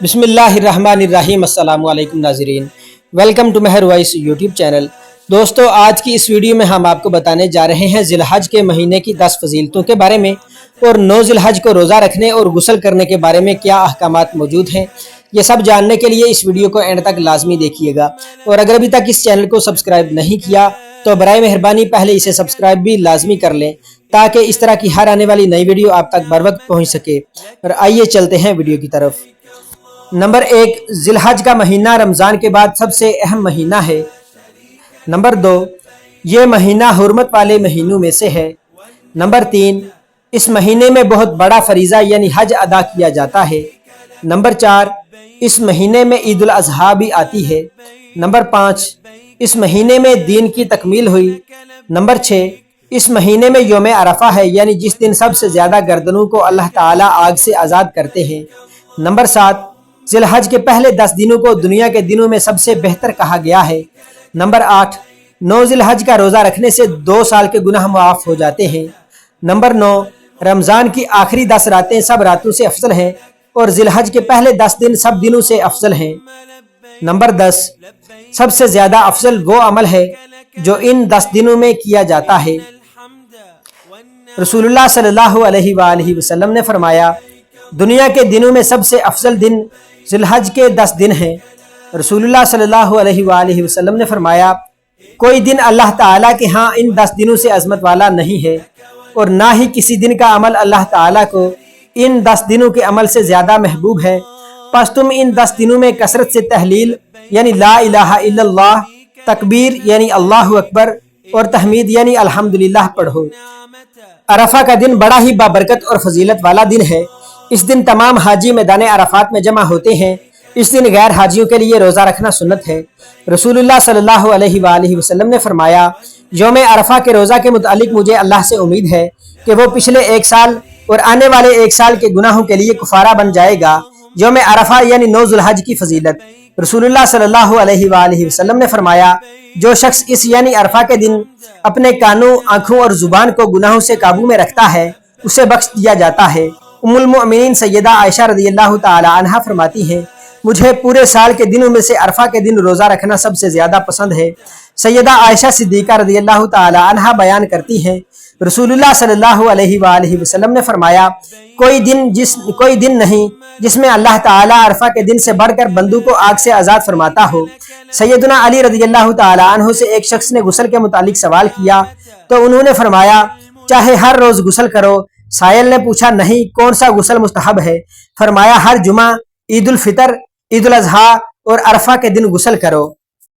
بسم اللہ الرحمن الرحیم۔ السلام علیکم ناظرین، ویلکم ٹو مہر وائس یوٹیوب چینل۔ دوستو، آج کی اس ویڈیو میں ہم آپ کو بتانے جا رہے ہیں ذی الحج کے مہینے کی 10 فضیلتوں کے بارے میں اور 9 ذی الحج کو روزہ رکھنے اور غسل کرنے کے بارے میں کیا احکامات موجود ہیں۔ یہ سب جاننے کے لیے اس ویڈیو کو اینڈ تک لازمی دیکھیے گا، اور اگر ابھی تک اس چینل کو سبسکرائب نہیں کیا تو برائے مہربانی پہلے اسے سبسکرائب بھی لازمی کر لیں تاکہ اس طرح کی ہر آنے والی نئی ویڈیو آپ تک بر وقت پہنچ سکے۔ اور آئیے چلتے ہیں ویڈیو کی طرف۔ نمبر 1، ذی الحج کا مہینہ رمضان کے بعد سب سے اہم مہینہ ہے۔ نمبر 2، یہ مہینہ حرمت والے مہینوں میں سے ہے۔ نمبر 3، اس مہینے میں بہت بڑا فریضہ یعنی حج ادا کیا جاتا ہے۔ نمبر 4، اس مہینے میں عید الاضحیٰ بھی آتی ہے۔ نمبر 5، اس مہینے میں دین کی تکمیل ہوئی۔ نمبر 6، اس مہینے میں یوم عرفہ ہے، یعنی جس دن سب سے زیادہ گردنوں کو اللہ تعالیٰ آگ سے آزاد کرتے ہیں۔ نمبر 7، ذی الحج کے پہلے 10 دنوں کو دنیا کے دنوں میں سب سے بہتر کہا گیا ہے۔ نمبر 8، 9 ذی الحج کا روزہ رکھنے سے 2 سال کے گناہ معاف ہو جاتے ہیں۔ نمبر 9، رمضان کی آخری 10 راتیں سب راتوں سے افضل ہیں اور ذی الحج کے پہلے 10 دن سب دنوں سے افضل ہیں۔ نمبر 10، سب سے زیادہ افضل وہ عمل ہے جو ان 10 دنوں میں کیا جاتا ہے۔ رسول اللہ صلی اللہ علیہ وآلہ وسلم نے فرمایا، دنیا کے دنوں میں سب سے افضل دن ذی الحج کے 10 دن ہیں۔ رسول اللہ صلی اللہ علیہ وآلہ وسلم نے فرمایا، کوئی دن اللہ تعالیٰ کے ہاں ان 10 دنوں سے عظمت والا نہیں ہے، اور نہ ہی کسی دن کا عمل اللہ تعالیٰ کو ان 10 دنوں کے عمل سے زیادہ محبوب ہے۔ پس تم ان 10 دنوں میں کثرت سے تحلیل یعنی لا الہ الا اللہ، تکبیر یعنی اللہ اکبر، اور تحمید یعنی الحمدللہ پڑھو۔ عرفہ کا دن بڑا ہی بابرکت اور فضیلت والا دن ہے۔ اس دن تمام حاجی میدان عرفات میں جمع ہوتے ہیں۔ اس دن غیر حاجیوں کے لیے روزہ رکھنا سنت ہے۔ رسول اللہ صلی اللہ علیہ وآلہ وسلم نے فرمایا، یوم عرفہ کے روزہ کے متعلق مجھے اللہ سے امید ہے کہ وہ پچھلے 1 سال اور آنے والے 1 سال کے گناہوں کے لیے کفارہ بن جائے گا۔ یوم عرفہ یعنی 9 ذی الحج کی فضیلت۔ رسول اللہ صلی اللہ علیہ وآلہ وسلم نے فرمایا، جو شخص اس یعنی عرفہ کے دن اپنے کانوں، آنکھوں اور زبان کو گناہوں سے قابو میں رکھتا ہے، اسے بخش دیا جاتا ہے۔ ام المؤمنین سیدہ عائشہ رضی اللہ تعالی عنہا فرماتی ہیں، مجھے پورے سال کے دنوں میں سے عرفہ کے دن روزہ رکھنا سب سے زیادہ پسند ہے۔ سیدہ عائشہ صدیقہ رضی اللہ تعالی عنہا بیان کرتی ہیں، رسول اللہ صلی اللہ علیہ وآلہ وسلم نے فرمایا، کوئی دن نہیں جس میں اللہ تعالیٰ عرفہ کے دن سے بڑھ کر بندوں کو آگ سے آزاد فرماتا ہو۔ سیدنا علی رضی اللہ تعالی عنہ سے ایک شخص نے غسل کے متعلق سوال کیا تو انہوں نے فرمایا، چاہے ہر روز غسل کرو۔ سائل نے پوچھا، نہیں، کون سا غسل مستحب ہے؟ فرمایا، ہر جمعہ، عید الفطر، عید الاضحیٰ اور عرفہ کے دن غسل کرو۔